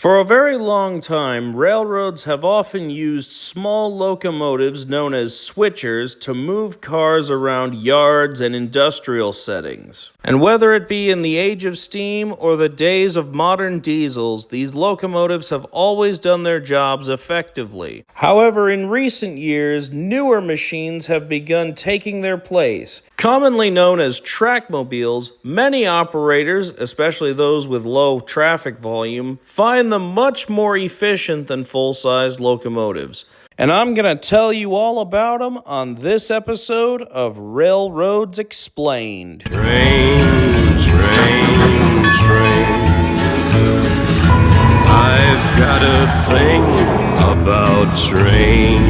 For a very long time, railroads have often used small locomotives known as switchers to move cars around yards and industrial settings. And whether it be in the age of steam or the days of modern diesels, these locomotives have always done their jobs effectively. However, in recent years, newer machines have begun taking their place. Commonly known as trackmobiles, many operators, especially those with low traffic volume, find them much more efficient than full-size locomotives. And I'm going to tell you all about them on this episode of Railroads Explained. Train, train, train. I've got a thing about trains.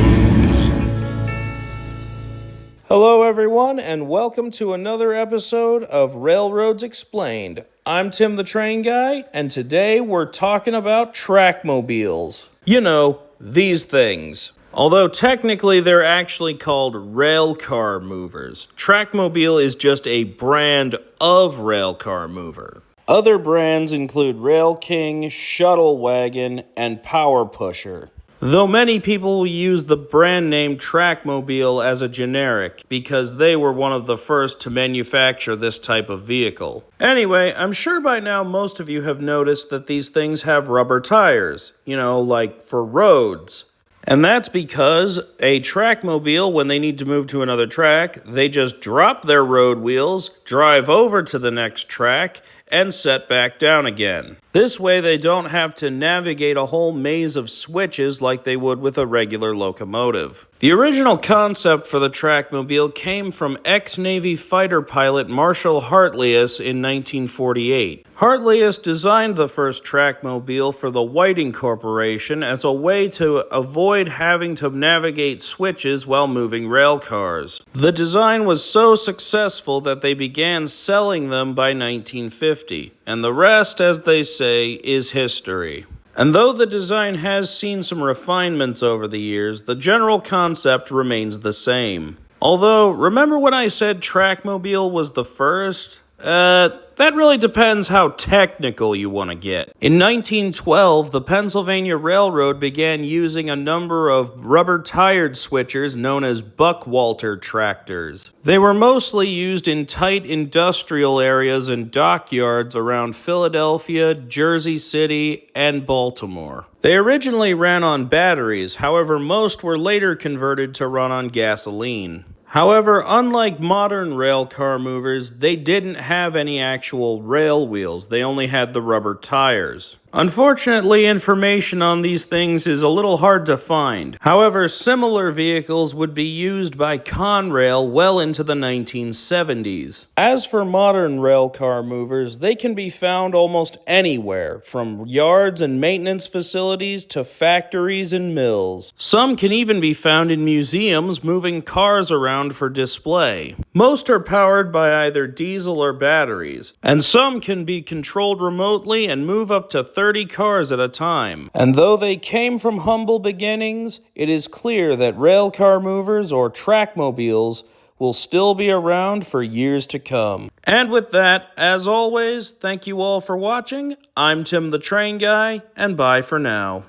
Hello everyone, and welcome to another episode of Railroads Explained. I'm Tim the Train Guy, and today we're talking about trackmobiles. You know, these things. Although technically they're actually called railcar movers. Trackmobile is just a brand of railcar mover. Other brands include Rail King, Shuttle Wagon, and Power Pusher. Though many people will use the brand name Trackmobile as a generic because they were one of the first to manufacture this type of vehicle. Anyway, I'm sure by now most of you have noticed that these things have rubber tires, like for roads. And that's because a trackmobile, when they need to move to another track, they just drop their road wheels, drive over to the next track, and set back down again. This way they don't have to navigate a whole maze of switches like they would with a regular locomotive. The original concept for the trackmobile came from ex-Navy fighter pilot Marshall Hartlius in 1948. Hartlius designed the first trackmobile for the Whiting Corporation as a way to avoid having to navigate switches while moving rail cars. The design was so successful that they began selling them by 1950, and the rest, as they say, is history. And though the design has seen some refinements over the years, the general concept remains the same. Although, remember when I said trackmobile was the first? That really depends how technical you want to get. In 1912, the Pennsylvania Railroad began using a number of rubber-tired switchers known as Buckwalter tractors. They were mostly used in tight industrial areas and dockyards around Philadelphia, Jersey City, and Baltimore. They originally ran on batteries, however most were later converted to run on gasoline. However, unlike modern rail car movers, they didn't have any actual rail wheels. They only had the rubber tires. Unfortunately, information on these things is a little hard to find. However, similar vehicles would be used by Conrail well into the 1970s. As for modern rail car movers, they can be found almost anywhere, from yards and maintenance facilities to factories and mills. Some can even be found in museums moving cars around for display. Most are powered by either diesel or batteries, and some can be controlled remotely and move up to 30 cars at a time. And though they came from humble beginnings, it is clear that railcar movers or trackmobiles will still be around for years to come. And with that, as always, thank you all for watching. I'm Tim the Train Guy, and bye for now.